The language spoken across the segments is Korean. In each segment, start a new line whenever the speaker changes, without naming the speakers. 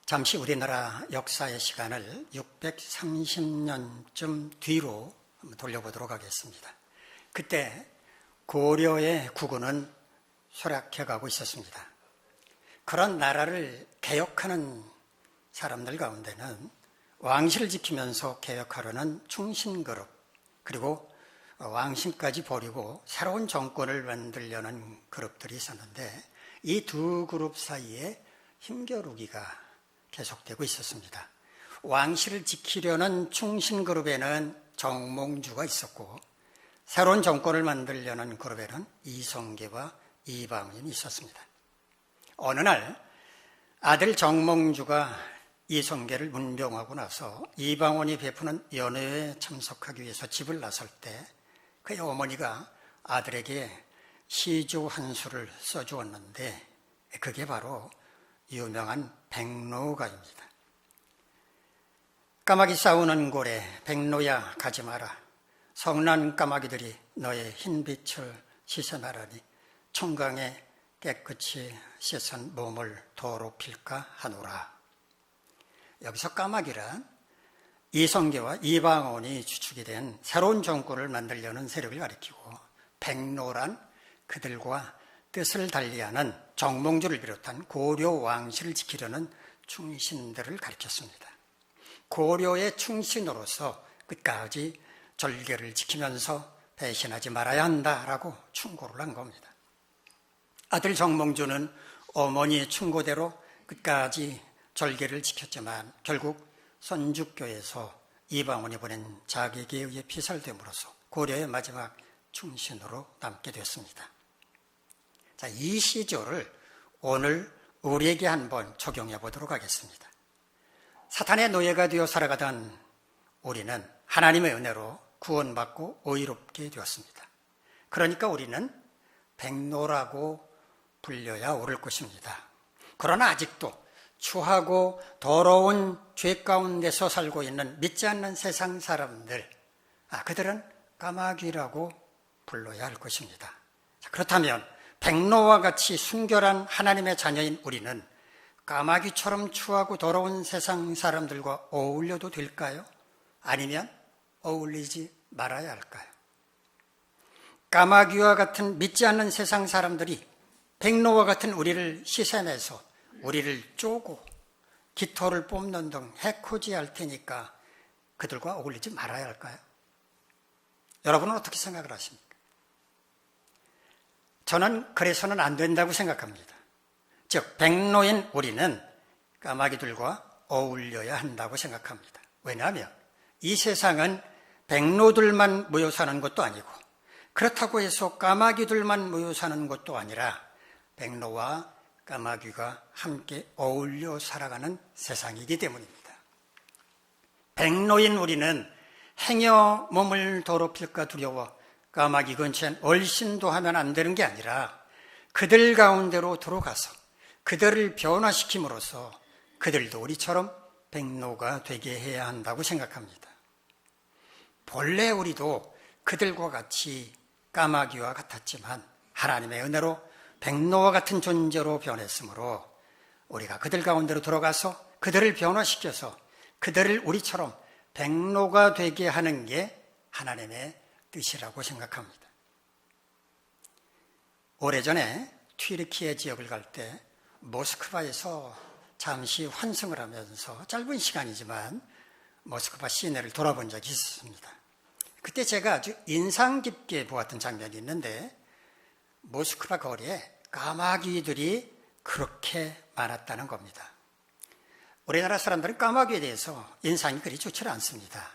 잠시 우리나라 역사의 시간을 630년쯤 뒤로 돌려보도록 하겠습니다. 그때 고려의 국운은 쇠락해가고 있었습니다. 그런 나라를 개혁하는 사람들 가운데는 왕실을 지키면서 개혁하려는 충신그룹, 그리고 왕신까지 버리고 새로운 정권을 만들려는 그룹들이 있었는데, 이 두 그룹 사이에 힘겨루기가 계속되고 있었습니다. 왕실을 지키려는 충신그룹에는 정몽주가 있었고, 새로운 정권을 만들려는 그룹에는 이성계와 이방원이 있었습니다. 어느 날 아들 정몽주가 이성계를 문병하고 나서 이방원이 베푸는 연회에 참석하기 위해서 집을 나설 때 그의 어머니가 아들에게 시조 한 수를 써주었는데, 그게 바로 유명한 백로가입니다. 까마귀 싸우는 고래 백로야 가지 마라. 성난 까마귀들이 너의 흰빛을 씻어나라니 청강에 깨끗이 씻은 몸을 더럽힐까 하노라. 여기서 까마귀란 이성계와 이방원이 주축이 된 새로운 정권을 만들려는 세력을 가리키고, 백로란 그들과 뜻을 달리하는 정몽주를 비롯한 고려 왕실을 지키려는 충신들을 가리켰습니다. 고려의 충신으로서 끝까지 절개를 지키면서 배신하지 말아야 한다라고 충고를 한 겁니다. 아들 정몽주는 어머니의 충고대로 끝까지 절개를 지켰지만 결국 선주교에서 이방원이 보낸 자객에 의해 피살됨으로써 고려의 마지막 충신으로 남게 됐습니다. 자, 이 시조를 오늘 우리에게 한번 적용해 보도록 하겠습니다. 사탄의 노예가 되어 살아가던 우리는 하나님의 은혜로 구원받고 의롭게 되었습니다. 그러니까 우리는 백로라고 불려야 옳을 것입니다. 그러나 아직도 추하고 더러운 죄 가운데서 살고 있는 믿지 않는 세상 사람들, 그들은 까마귀라고 불러야 할 것입니다. 그렇다면 백로와 같이 순결한 하나님의 자녀인 우리는 까마귀처럼 추하고 더러운 세상 사람들과 어울려도 될까요? 아니면 어울리지 말아야 할까요? 까마귀와 같은 믿지 않는 세상 사람들이 백로와 같은 우리를 씻어내서 우리를 쪼고 깃털을 뽑는 등 해코지할 테니까 그들과 어울리지 말아야 할까요? 여러분은 어떻게 생각을 하십니까? 저는 그래서는 안 된다고 생각합니다. 즉, 백로인 우리는 까마귀들과 어울려야 한다고 생각합니다. 왜냐하면 이 세상은 백로들만 모여 사는 것도 아니고, 그렇다고 해서 까마귀들만 모여 사는 것도 아니라 백로와 까마귀가 함께 어울려 살아가는 세상이기 때문입니다. 백로인 우리는 행여 몸을 더럽힐까 두려워 까마귀 근처엔 얼씬도 하면 안 되는 게 아니라 그들 가운데로 들어가서 그들을 변화시킴으로써 그들도 우리처럼 백로가 되게 해야 한다고 생각합니다. 본래 우리도 그들과 같이 까마귀와 같았지만 하나님의 은혜로 백로와 같은 존재로 변했으므로 우리가 그들 가운데로 들어가서 그들을 변화시켜서 그들을 우리처럼 백로가 되게 하는 게 하나님의 뜻이라고 생각합니다. 오래전에 튀르키예 지역을 갈 때 모스크바에서 잠시 환승을 하면서 짧은 시간이지만 모스크바 시내를 돌아본 적이 있었습니다. 그때 제가 아주 인상 깊게 보았던 장면이 있는데, 모스크바 거리에 까마귀들이 그렇게 많았다는 겁니다. 우리나라 사람들은 까마귀에 대해서 인상이 그리 좋지 않습니다.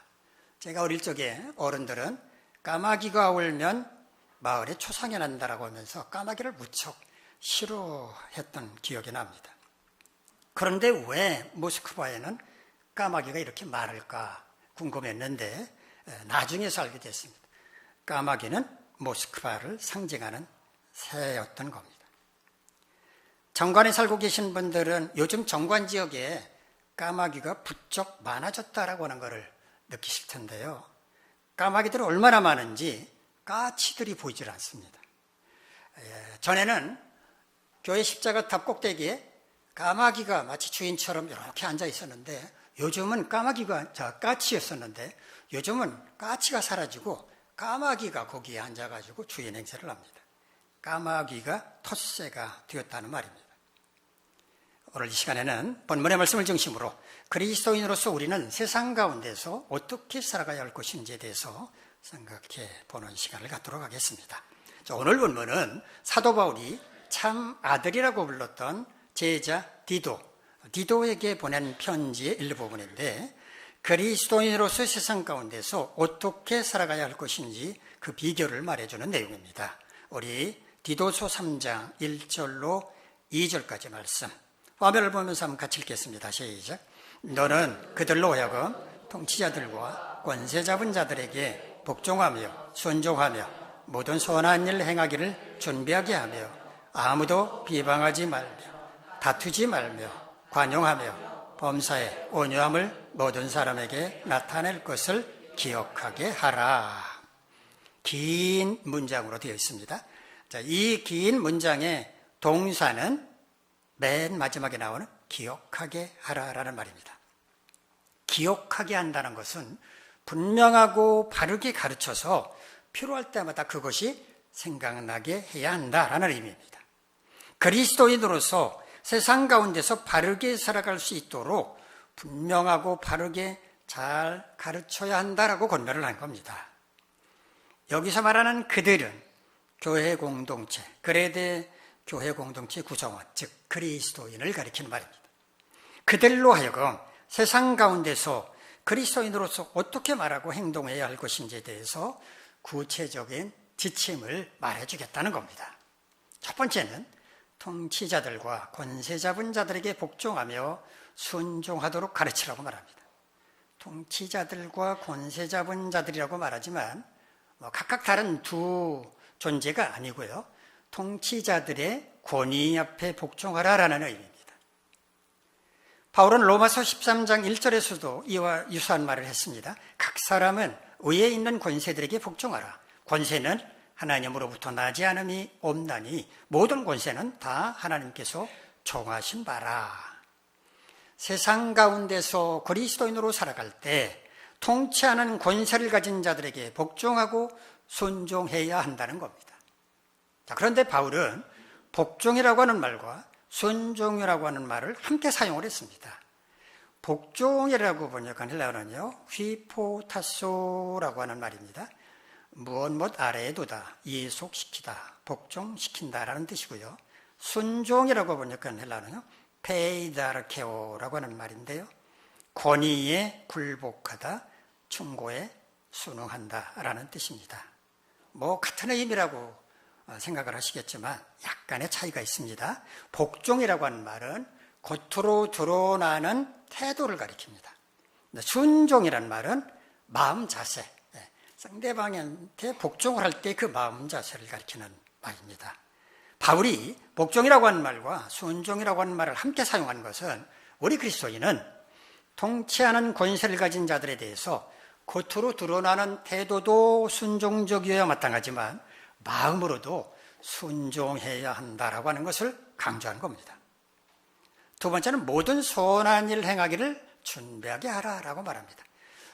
제가 어릴 적에 어른들은 까마귀가 울면 마을에 초상이 난다라고 하면서 까마귀를 무척 싫어했던 기억이 납니다. 그런데 왜 모스크바에는 까마귀가 이렇게 많을까 궁금했는데 나중에서 알게 됐습니다. 까마귀는 모스크바를 상징하는 새였던 겁니다. 정관에 살고 계신 분들은 요즘 정관 지역에 까마귀가 부쩍 많아졌다라고 하는 것을 느끼실 텐데요. 까마귀들이 얼마나 많은지 까치들이 보이질 않습니다. 전에는 교회 십자가탑 꼭대기에 까마귀가 마치 주인처럼 이렇게 앉아 있었는데 요즘은 까치였었는데 요즘은 까치가 사라지고 까마귀가 거기에 앉아가지고 주인 행세를 합니다. 까마귀가 텃새가 되었다는 말입니다. 오늘 이 시간에는 본문의 말씀을 중심으로 그리스도인으로서 우리는 세상 가운데서 어떻게 살아가야 할 것인지에 대해서 생각해 보는 시간을 갖도록 하겠습니다. 자, 오늘 본문은 사도 바울이 참 아들이라고 불렀던 제자 디도에게 보낸 편지의 일부분인데 그리스도인으로서 세상 가운데서 어떻게 살아가야 할 것인지 그 비결을 말해주는 내용입니다. 우리 디도서 3장 1절로 2절까지 말씀 화면을 보면서 한번 같이 읽겠습니다. 시작. 너는 그들로 하여금 통치자들과 권세 잡은 자들에게 복종하며 순종하며 모든 선한 일 행하기를 준비하게 하며 아무도 비방하지 말며 다투지 말며 관용하며 범사에 온유함을 모든 사람에게 나타낼 것을 기억하게 하라. 긴 문장으로 되어 있습니다. 자, 이 긴 문장의 동사는 맨 마지막에 나오는 기억하게 하라라는 말입니다. 기억하게 한다는 것은 분명하고 바르게 가르쳐서 필요할 때마다 그것이 생각나게 해야 한다라는 의미입니다. 그리스도인으로서 세상 가운데서 바르게 살아갈 수 있도록 분명하고 바르게 잘 가르쳐야 한다라고 권면을 한 겁니다. 여기서 말하는 그들은 교회 공동체, 그레데 교회 공동체 구성원, 즉 그리스도인을 가리키는 말입니다. 그들로 하여금 세상 가운데서 그리스도인으로서 어떻게 말하고 행동해야 할 것인지에 대해서 구체적인 지침을 말해주겠다는 겁니다. 첫 번째는 통치자들과 권세 잡은 자들에게 복종하며 순종하도록 가르치라고 말합니다. 통치자들과 권세 잡은 자들이라고 말하지만 각각 다른 두 존재가 아니고요. 통치자들의 권위 앞에 복종하라라는 의미입니다. 바울은 로마서 13장 1절에서도 이와 유사한 말을 했습니다. 각 사람은 위에 있는 권세들에게 복종하라. 권세는 하나님으로부터 나지 않음이 없나니 모든 권세는 다 하나님께서 정하신 바라. 세상 가운데서 그리스도인으로 살아갈 때 통치하는 권세를 가진 자들에게 복종하고 순종해야 한다는 겁니다. 자, 그런데 바울은 복종이라고 하는 말과 순종이라고 하는 말을 함께 사용을 했습니다. 복종이라고 번역한 헬라어는요, 휘포타소라고 하는 말입니다. 무엇 아래에 두다, 이속시키다, 복종시킨다라는 뜻이고요. 순종이라고 번역한 헬라어는요, 페이다르케오라고 하는 말인데요. 권위에 굴복하다, 충고에 순응한다라는 뜻입니다. 같은 의미라고 생각을 하시겠지만 약간의 차이가 있습니다. 복종이라고 하는 말은 겉으로 드러나는 태도를 가리킵니다. 순종이라는 말은 마음 자세, 상대방한테 복종을 할 때 그 마음 자세를 가리키는 말입니다. 바울이 복종이라고 하는 말과 순종이라고 하는 말을 함께 사용한 것은 우리 그리스도인은 통치하는 권세를 가진 자들에 대해서 겉으로 드러나는 태도도 순종적이어야 마땅하지만 마음으로도 순종해야 한다라고 하는 것을 강조한 겁니다. 두 번째는 모든 선한 일 행하기를 준비하게 하라라고 말합니다.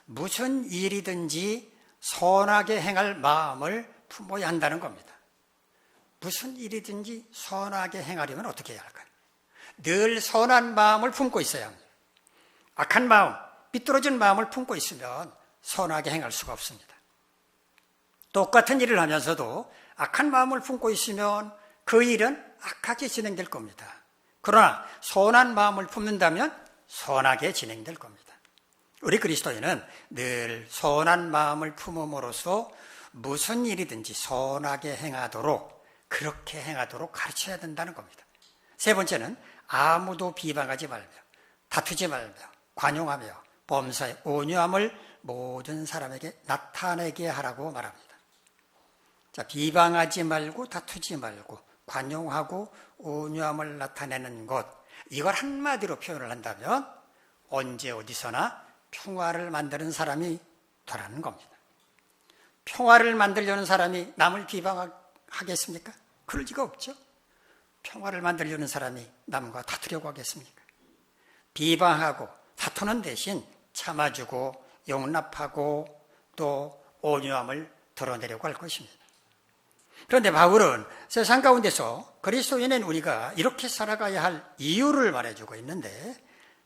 무슨 일이든지 선하게 행할 마음을 품어야 한다는 겁니다. 무슨 일이든지 선하게 행하려면 어떻게 해야 할까요? 늘 선한 마음을 품고 있어야 합니다. 악한 마음, 삐뚤어진 마음을 품고 있으면 선하게 행할 수가 없습니다. 똑같은 일을 하면서도 악한 마음을 품고 있으면 그 일은 악하게 진행될 겁니다. 그러나 선한 마음을 품는다면 선하게 진행될 겁니다. 우리 그리스도인은 늘 선한 마음을 품음으로써 무슨 일이든지 선하게 행하도록, 그렇게 행하도록 가르쳐야 된다는 겁니다. 세 번째는 아무도 비방하지 말며 다투지 말며 관용하며 범사에 온유함을 모든 사람에게 나타내게 하라고 말합니다. 자, 비방하지 말고 다투지 말고 관용하고 온유함을 나타내는 것, 이걸 한마디로 표현을 한다면 언제 어디서나 평화를 만드는 사람이 되라는 겁니다. 평화를 만들려는 사람이 남을 비방하겠습니까? 그럴 리가 없죠. 평화를 만들려는 사람이 남과 다투려고 하겠습니까? 비방하고 다투는 대신 참아주고 용납하고 또 온유함을 드러내려고 할 것입니다. 그런데 바울은 세상 가운데서 그리스도인인 우리가 이렇게 살아가야 할 이유를 말해주고 있는데,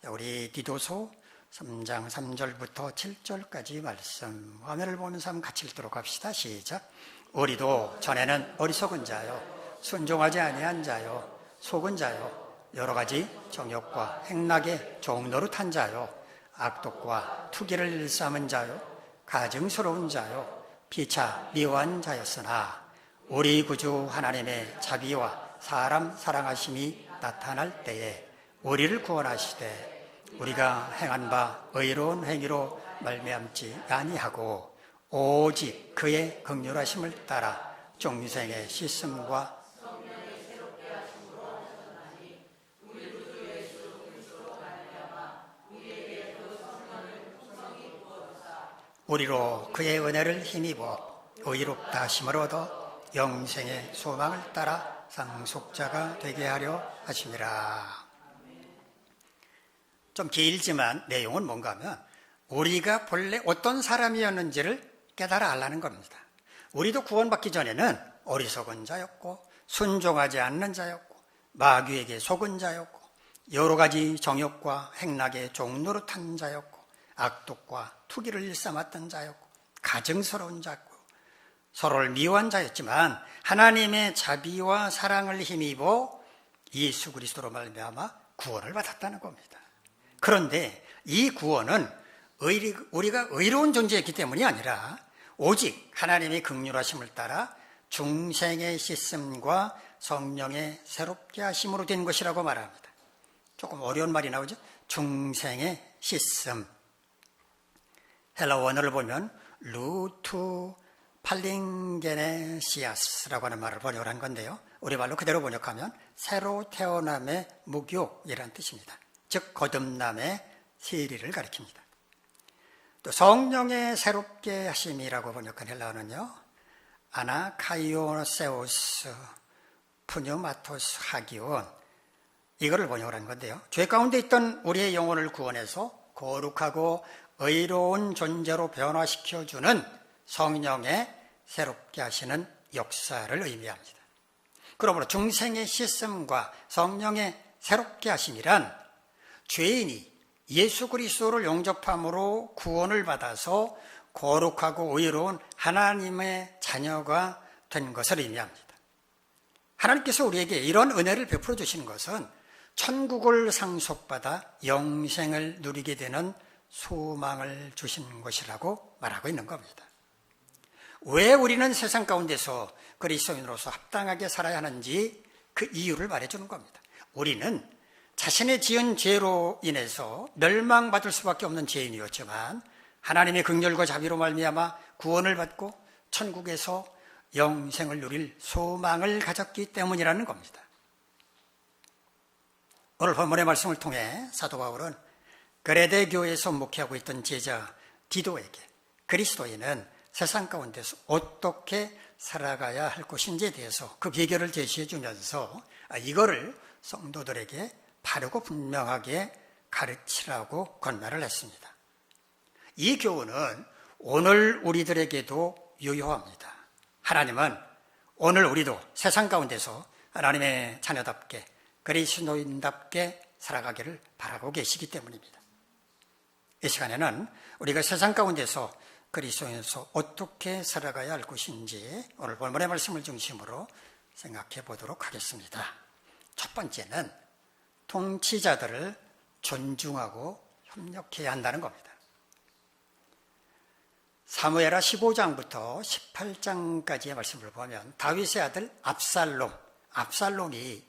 우리 디도서 3장 3절부터 7절까지 말씀, 화면을 보면서 한번 같이 읽도록 합시다. 시작. 우리도 전에는 어리석은 자요, 순종하지 아니한 자요, 속은 자요, 여러 가지 정욕과 행락에 종노릇한 자요, 악독과 투기를 일삼은 자요, 가증스러운 자요, 피차 미워한 자였으나 우리 구주 하나님의 자비와 사람 사랑하심이 나타날 때에 우리를 구원하시되 우리가 행한 바 의로운 행위로 말미암지 아니하고 오직 그의 긍휼하심을 따라 중생의 씻음과 우리로 그의 은혜를 힘입어 의롭다 하심을 얻어 영생의 소망을 따라 상속자가 되게 하려 하심이라. 좀 길지만 내용은 뭔가 하면 우리가 본래 어떤 사람이었는지를 깨달아 알라는 겁니다. 우리도 구원받기 전에는 어리석은 자였고 순종하지 않는 자였고 마귀에게 속은 자였고 여러 가지 정욕과 행락에 종노릇한 자였고 악독과 투기를 일삼았던 자였고 가증스러운 자였고 서로를 미워한 자였지만 하나님의 자비와 사랑을 힘입어 예수 그리스도로 말미암아 구원을 받았다는 겁니다. 그런데 이 구원은 우리가 의로운 존재였기 때문이 아니라 오직 하나님의 긍휼하심을 따라 중생의 씻음과 성령의 새롭게 하심으로 된 것이라고 말합니다. 조금 어려운 말이 나오죠. 중생의 씻음. 헬라 원어를 보면 루투 팔링게네시아스라고 하는 말을 번역을 한 건데요. 우리말로 그대로 번역하면 새로 태어남의 무교이라는 뜻입니다. 즉 거듭남의 세리를 가리킵니다. 또 성령의 새롭게 하심이라고 번역한 헬라어는요, 아나카이오세우스 푸뉴마토스 하기온, 이거를 번역을 한 건데요. 죄 가운데 있던 우리의 영혼을 구원해서 거룩하고 의로운 존재로 변화시켜주는 성령의 새롭게 하시는 역사를 의미합니다. 그러므로 중생의 씻음과 성령의 새롭게 하심이란 죄인이 예수 그리스도를 영접함으로 구원을 받아서 거룩하고 의로운 하나님의 자녀가 된 것을 의미합니다. 하나님께서 우리에게 이런 은혜를 베풀어 주시는 것은 천국을 상속받아 영생을 누리게 되는 소망을 주신 것이라고 말하고 있는 겁니다. 왜 우리는 세상 가운데서 그리스도인으로서 합당하게 살아야 하는지 그 이유를 말해주는 겁니다. 우리는 자신의 지은 죄로 인해서 멸망받을 수밖에 없는 죄인이었지만 하나님의 긍휼과 자비로 말미암아 구원을 받고 천국에서 영생을 누릴 소망을 가졌기 때문이라는 겁니다. 오늘 본문의 말씀을 통해 사도 바울은 그레데 교회에서 목회하고 있던 제자 디도에게 그리스도인은 세상 가운데서 어떻게 살아가야 할 것인지에 대해서 그 비결을 제시해 주면서 이거를 성도들에게 바르고 분명하게 가르치라고 권면을 했습니다. 이 교훈은 오늘 우리들에게도 유효합니다. 하나님은 오늘 우리도 세상 가운데서 하나님의 자녀답게 그리스도인답게 살아가기를 바라고 계시기 때문입니다. 이 시간에는 우리가 세상 가운데서 그리스도인으로서 어떻게 살아가야 할 것인지 오늘 본문의 말씀을 중심으로 생각해 보도록 하겠습니다. 첫 번째는 통치자들을 존중하고 협력해야 한다는 겁니다. 사무엘하 15장부터 18장까지의 말씀을 보면 다윗의 아들 압살롬이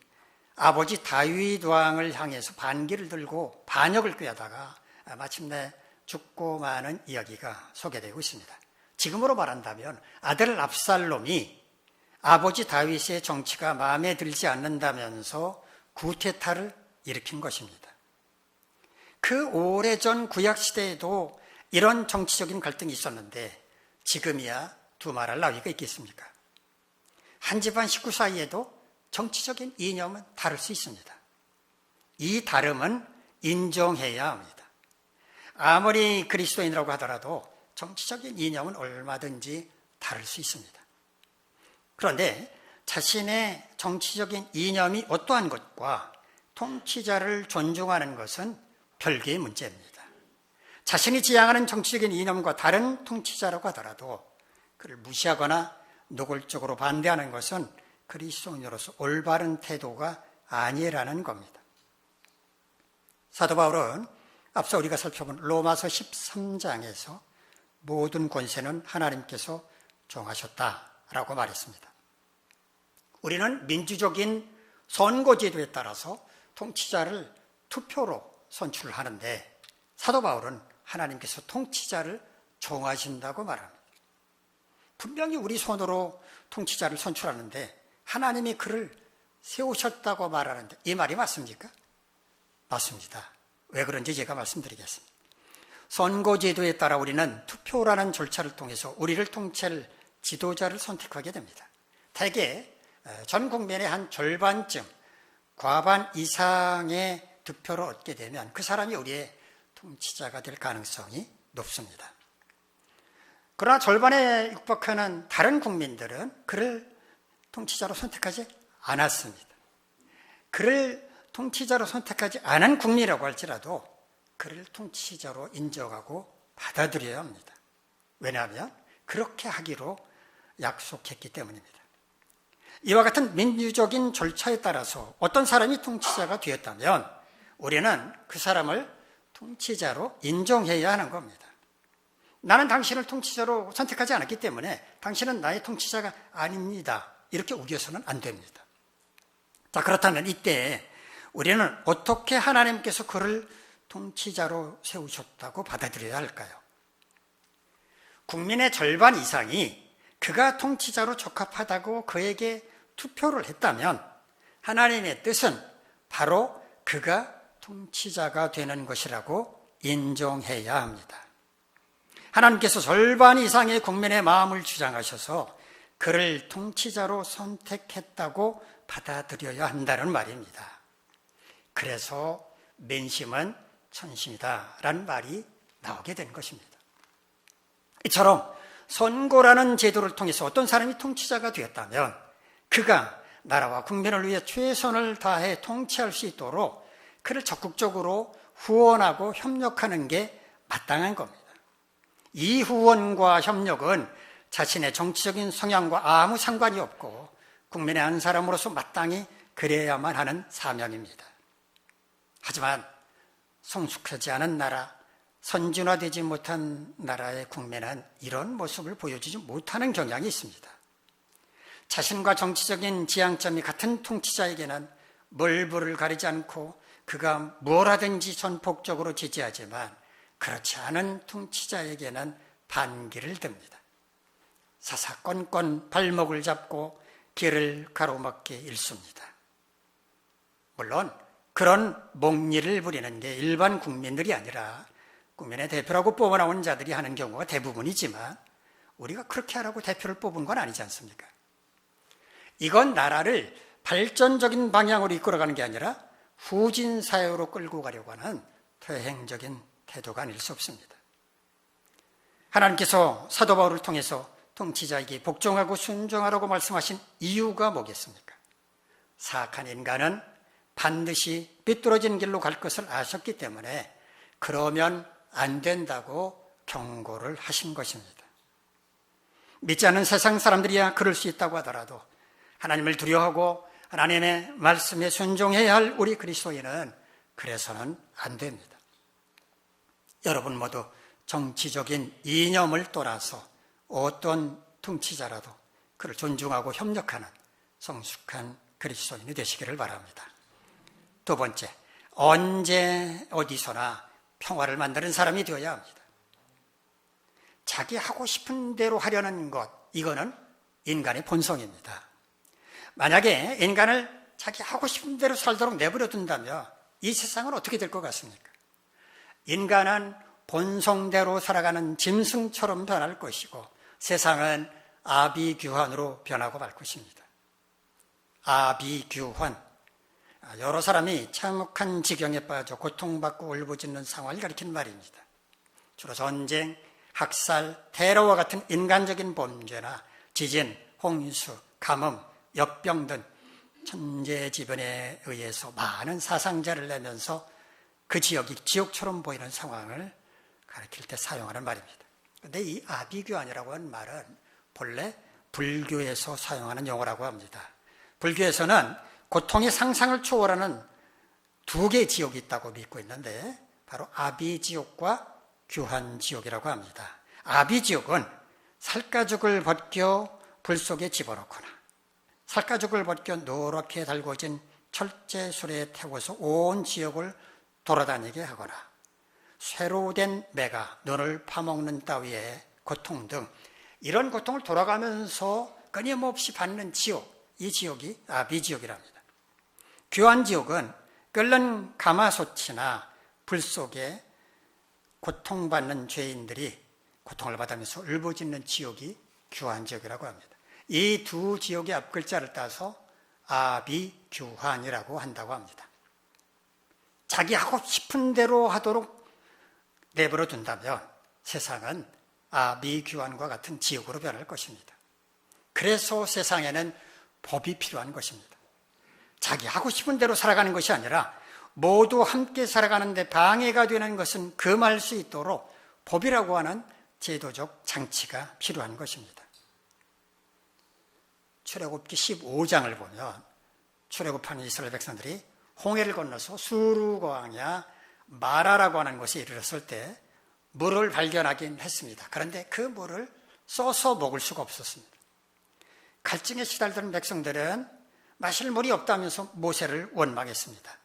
아버지 다윗 왕을 향해서 반기를 들고 반역을 꾀하다가 마침내 죽고 마는 이야기가 소개되고 있습니다. 지금으로 말한다면 아들 압살롬이 아버지 다윗의 정치가 마음에 들지 않는다면서 구테타를 일으킨 것입니다. 그 오래전 구약시대에도 이런 정치적인 갈등이 있었는데 지금이야 두말할 나위가 있겠습니까? 한 집안 식구 사이에도 정치적인 이념은 다를 수 있습니다. 이 다름은 인정해야 합니다. 아무리 그리스도인이라고 하더라도 정치적인 이념은 얼마든지 다를 수 있습니다. 그런데 자신의 정치적인 이념이 어떠한 것과 통치자를 존중하는 것은 별개의 문제입니다. 자신이 지향하는 정치적인 이념과 다른 통치자라고 하더라도 그를 무시하거나 노골적으로 반대하는 것은 그리스도인으로서 올바른 태도가 아니라는 겁니다. 사도 바울은 앞서 우리가 살펴본 로마서 13장에서 모든 권세는 하나님께서 정하셨다라고 말했습니다. 우리는 민주적인 선거제도에 따라서 통치자를 투표로 선출하는데 사도 바울은 하나님께서 통치자를 정하신다고 말합니다. 분명히 우리 손으로 통치자를 선출하는데 하나님이 그를 세우셨다고 말하는데 이 말이 맞습니까? 맞습니다. 왜 그런지 제가 말씀드리겠습니다. 선거제도에 따라 우리는 투표라는 절차를 통해서 우리를 통치할 지도자를 선택하게 됩니다. 대개 전 국민의 한 절반쯤, 과반 이상의 득표를 얻게 되면 그 사람이 우리의 통치자가 될 가능성이 높습니다. 그러나 절반에 육박하는 다른 국민들은 그를 통치자로 선택하지 않았습니다. 그를 통치자로 선택하지 않은 국민이라고 할지라도 그를 통치자로 인정하고 받아들여야 합니다. 왜냐하면 그렇게 하기로 약속했기 때문입니다. 이와 같은 민주적인 절차에 따라서 어떤 사람이 통치자가 되었다면 우리는 그 사람을 통치자로 인정해야 하는 겁니다. 나는 당신을 통치자로 선택하지 않았기 때문에 당신은 나의 통치자가 아닙니다. 이렇게 우겨서는 안 됩니다. 자, 그렇다면 이때 우리는 어떻게 하나님께서 그를 통치자로 세우셨다고 받아들여야 할까요? 국민의 절반 이상이 그가 통치자로 적합하다고 그에게 투표를 했다면 하나님의 뜻은 바로 그가 통치자가 되는 것이라고 인정해야 합니다. 하나님께서 절반 이상의 국민의 마음을 주장하셔서 그를 통치자로 선택했다고 받아들여야 한다는 말입니다. 그래서 민심은 천심이다 라는 말이 나오게 된 것입니다. 이처럼 선거라는 제도를 통해서 어떤 사람이 통치자가 되었다면 그가 나라와 국민을 위해 최선을 다해 통치할 수 있도록 그를 적극적으로 후원하고 협력하는 게 마땅한 겁니다. 이 후원과 협력은 자신의 정치적인 성향과 아무 상관이 없고 국민의 한 사람으로서 마땅히 그래야만 하는 사명입니다. 하지만 성숙하지 않은 나라, 선진화되지 못한 나라의 국민은 이런 모습을 보여주지 못하는 경향이 있습니다. 자신과 정치적인 지향점이 같은 통치자에게는 멀부를 가리지 않고 그가 뭘 하든지 전폭적으로 지지하지만 그렇지 않은 통치자에게는 반기를 듭니다. 사사건건 발목을 잡고 길을 가로막게 일쑤입니다. 물론 그런 목리를 부리는 게 일반 국민들이 아니라 국민의 대표라고 뽑아나온 자들이 하는 경우가 대부분이지만 우리가 그렇게 하라고 대표를 뽑은 건 아니지 않습니까? 이건 나라를 발전적인 방향으로 이끌어가는 게 아니라 후진 사회로 끌고 가려고 하는 퇴행적인 태도가 아닐 수 없습니다. 하나님께서 사도 바울을 통해서 통치자에게 복종하고 순종하라고 말씀하신 이유가 뭐겠습니까? 사악한 인간은 반드시 삐뚤어진 길로 갈 것을 아셨기 때문에 그러면 안 된다고 경고를 하신 것입니다. 믿지 않는 세상 사람들이야 그럴 수 있다고 하더라도 하나님을 두려워하고 하나님의 말씀에 순종해야 할 우리 그리스도인은 그래서는 안 됩니다. 여러분 모두 정치적인 이념을 떠나서 어떤 통치자라도 그를 존중하고 협력하는 성숙한 그리스도인이 되시기를 바랍니다. 두 번째, 언제 어디서나 평화를 만드는 사람이 되어야 합니다. 자기 하고 싶은 대로 하려는 것, 이거는 인간의 본성입니다. 만약에 인간을 자기 하고 싶은 대로 살도록 내버려 둔다면 이 세상은 어떻게 될 것 같습니까? 인간은 본성대로 살아가는 짐승처럼 변할 것이고 세상은 아비규환으로 변하고 말 것입니다. 아비규환, 여러 사람이 참혹한 지경에 빠져 고통받고 울부짖는 상황을 가리키는 말입니다. 주로 전쟁, 학살, 테러와 같은 인간적인 범죄나 지진, 홍수, 가뭄, 역병 등 천재지변에 의해서 많은 사상자를 내면서 그 지역이 지옥처럼 보이는 상황을 가리킬 때 사용하는 말입니다. 그런데 이 아비규환이라고 하는 말은 본래 불교에서 사용하는 용어라고 합니다. 불교에서는 고통이 상상을 초월하는 두 개의 지옥이 있다고 믿고 있는데 바로 아비지옥과 규환지옥이라고 합니다. 아비지옥은 살가죽을 벗겨 불 속에 집어넣거나 살가죽을 벗겨 노랗게 달궈진 철제술에 태워서 온 지역을 돌아다니게 하거나 쇠로 된 매가 눈을 파먹는 따위의 고통 등 이런 고통을 돌아가면서 끊임없이 받는 지옥, 이 지옥이 아비지옥이랍니다. 규환지옥은 끓는 가마솥이나 불 속에 고통받는 죄인들이 고통을 받으면서 울부짖는 지옥이 규환지옥이라고 합니다. 이 두 지옥의 앞글자를 따서 아비규환이라고 한다고 합니다. 자기 하고 싶은 대로 하도록 내버려 둔다면 세상은 아비규환과 같은 지옥으로 변할 것입니다. 그래서 세상에는 법이 필요한 것입니다. 자기 하고 싶은 대로 살아가는 것이 아니라 모두 함께 살아가는데 방해가 되는 것은 금할 수 있도록 법이라고 하는 제도적 장치가 필요한 것입니다. 출애굽기 15장을 보면 출애굽하는 이스라엘 백성들이 홍해를 건너서 수르광야 마라라고 하는 곳에 이르렀을 때 물을 발견하긴 했습니다. 그런데 그 물을 써서 먹을 수가 없었습니다. 갈증에 시달리는 백성들은 마실 물이 없다면서 모세를 원망했습니다.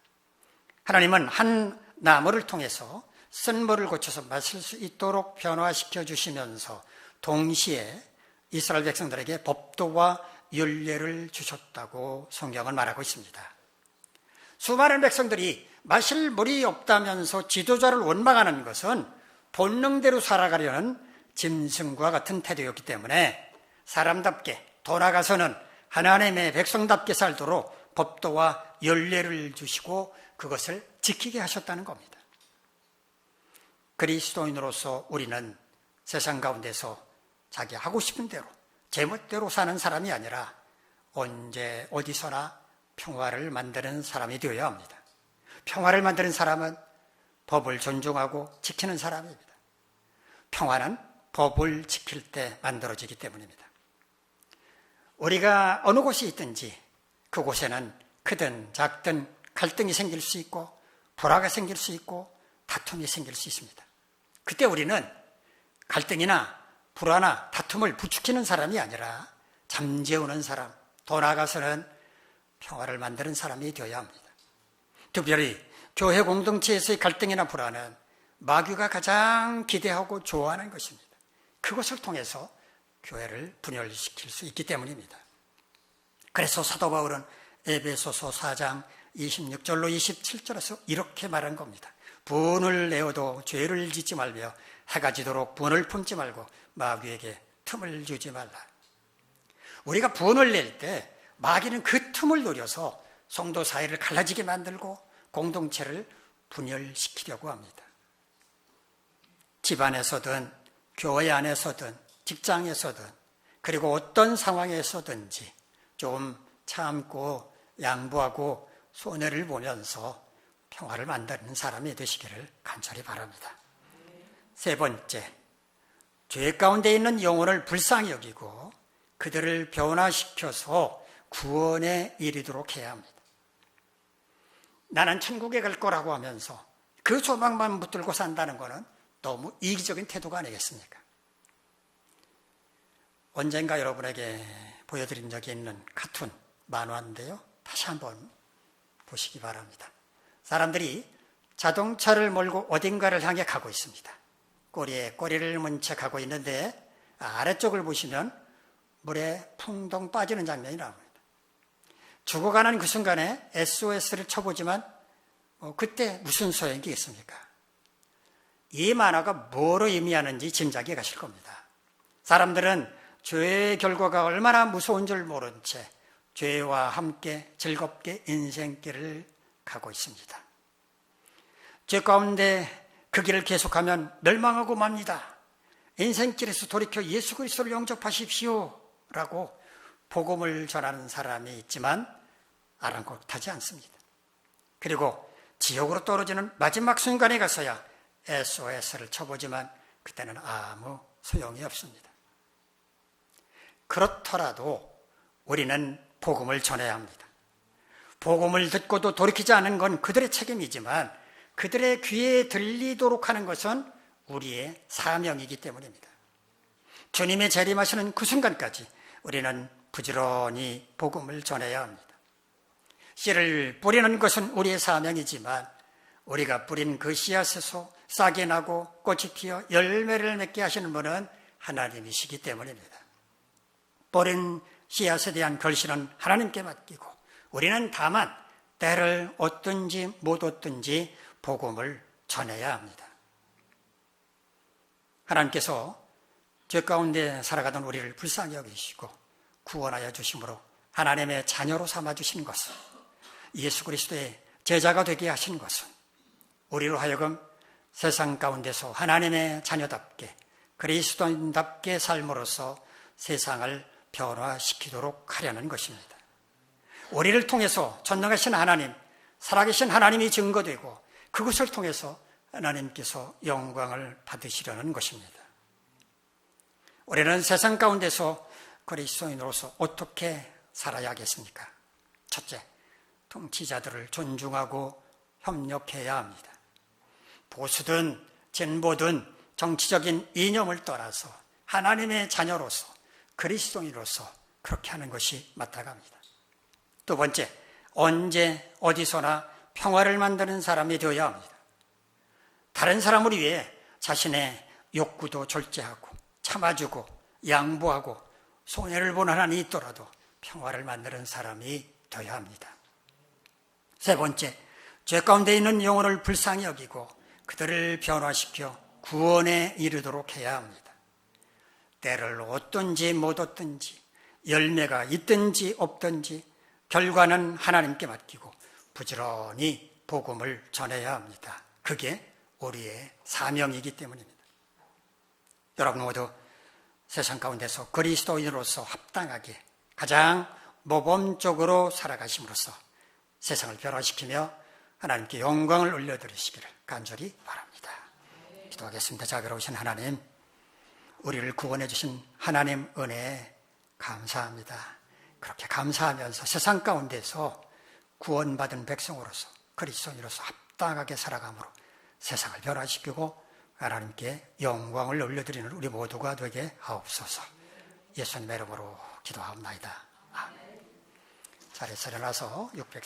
하나님은 한 나무를 통해서 쓴 물을 고쳐서 마실 수 있도록 변화시켜 주시면서 동시에 이스라엘 백성들에게 법도와 율례를 주셨다고 성경은 말하고 있습니다. 수많은 백성들이 마실 물이 없다면서 지도자를 원망하는 것은 본능대로 살아가려는 짐승과 같은 태도였기 때문에 사람답게 돌아가서는 하나님의 백성답게 살도록 법도와 율례를 주시고 그것을 지키게 하셨다는 겁니다. 그리스도인으로서 우리는 세상 가운데서 자기 하고 싶은 대로 제멋대로 사는 사람이 아니라 언제 어디서나 평화를 만드는 사람이 되어야 합니다. 평화를 만드는 사람은 법을 존중하고 지키는 사람입니다. 평화는 법을 지킬 때 만들어지기 때문입니다. 우리가 어느 곳에 있든지 그곳에는 크든 작든 갈등이 생길 수 있고 불화가 생길 수 있고 다툼이 생길 수 있습니다. 그때 우리는 갈등이나 불화나 다툼을 부추기는 사람이 아니라 잠재우는 사람, 더 나아가서는 평화를 만드는 사람이 되어야 합니다. 특별히 교회 공동체에서의 갈등이나 불화는 마귀가 가장 기대하고 좋아하는 것입니다. 그것을 통해서 교회를 분열시킬 수 있기 때문입니다. 그래서 사도 바울은 에베소서 4장 26절로 27절에서 이렇게 말한 겁니다. 분을 내어도 죄를 짓지 말며 해가 지도록 분을 품지 말고 마귀에게 틈을 주지 말라. 우리가 분을 낼 때 마귀는 그 틈을 노려서 성도 사이를 갈라지게 만들고 공동체를 분열시키려고 합니다. 집안에서든 교회 안에서든 직장에서든 그리고 어떤 상황에서든지 좀 참고 양보하고 손해를 보면서 평화를 만드는 사람이 되시기를 간절히 바랍니다. 세 번째, 죄 가운데 있는 영혼을 불쌍히 여기고 그들을 변화시켜서 구원에 이르도록 해야 합니다. 나는 천국에 갈 거라고 하면서 그 소망만 붙들고 산다는 것은 너무 이기적인 태도가 아니겠습니까? 언젠가 여러분에게 보여드린 적이 있는 카툰 만화인데요. 다시 한번 보시기 바랍니다. 사람들이 자동차를 몰고 어딘가를 향해 가고 있습니다. 꼬리에 꼬리를 문 채 가고 있는데 아래쪽을 보시면 물에 풍덩 빠지는 장면이 나옵니다. 죽어가는 그 순간에 SOS를 쳐보지만 그때 무슨 소용이 있겠습니까? 이 만화가 뭐로 의미하는지 짐작해 가실 겁니다. 사람들은 죄의 결과가 얼마나 무서운 줄 모른 채 죄와 함께 즐겁게 인생길을 가고 있습니다. 죄 가운데 그 길을 계속하면 멸망하고 맙니다. 인생길에서 돌이켜 예수 그리스도를 영접하십시오 라고 복음을 전하는 사람이 있지만 아랑곳하지 않습니다. 그리고 지옥으로 떨어지는 마지막 순간에 가서야 SOS를 쳐보지만 그때는 아무 소용이 없습니다. 그렇더라도 우리는 복음을 전해야 합니다. 복음을 듣고도 돌이키지 않은 건 그들의 책임이지만 그들의 귀에 들리도록 하는 것은 우리의 사명이기 때문입니다. 주님의 재림하시는 그 순간까지 우리는 부지런히 복음을 전해야 합니다. 씨를 뿌리는 것은 우리의 사명이지만 우리가 뿌린 그 씨앗에서 싹이 나고 꽃이 피어 열매를 맺게 하시는 분은 하나님이시기 때문입니다. 뿌린 씨앗에 대한 결실은 하나님께 맡기고 우리는 다만 때를 얻든지 못 얻든지 복음을 전해야 합니다. 하나님께서 죄 가운데 살아가던 우리를 불쌍히 여기시고 구원하여 주심으로 하나님의 자녀로 삼아주신 것은, 예수 그리스도의 제자가 되게 하신 것은 우리로 하여금 세상 가운데서 하나님의 자녀답게 그리스도인답게 삶으로써 세상을 변화시키도록 하려는 것입니다. 우리를 통해서 전능하신 하나님, 살아계신 하나님이 증거되고 그것을 통해서 하나님께서 영광을 받으시려는 것입니다. 우리는 세상 가운데서 그리스도인으로서 어떻게 살아야 하겠습니까? 첫째, 통치자들을 존중하고 협력해야 합니다. 보수든 진보든 정치적인 이념을 떠나서 하나님의 자녀로서 그리스도인으로서 그렇게 하는 것이 마땅합니다. 두 번째, 언제 어디서나 평화를 만드는 사람이 되어야 합니다. 다른 사람을 위해 자신의 욕구도 절제하고 참아주고 양보하고 손해를 보는 한이 있더라도 평화를 만드는 사람이 되어야 합니다. 세 번째, 죄 가운데 있는 영혼을 불쌍히 여기고 그들을 변화시켜 구원에 이르도록 해야 합니다. 때를 얻든지 못 얻든지 열매가 있든지 없든지 결과는 하나님께 맡기고 부지런히 복음을 전해야 합니다. 그게 우리의 사명이기 때문입니다. 여러분 모두 세상 가운데서 그리스도인으로서 합당하게 가장 모범적으로 살아가심으로써 세상을 변화시키며 하나님께 영광을 올려드리시기를 간절히 바랍니다. 기도하겠습니다. 자비로우신 하나님, 우리를 구원해 주신 하나님 은혜에 감사합니다. 그렇게 감사하면서 세상 가운데서 구원받은 백성으로서 그리스도인으로서 합당하게 살아감으로 세상을 변화시키고 하나님께 영광을 올려드리는 우리 모두가 되게 하옵소서. 예수님의 이름으로 기도하옵나이다. 아멘. 자리에서 일어나서 600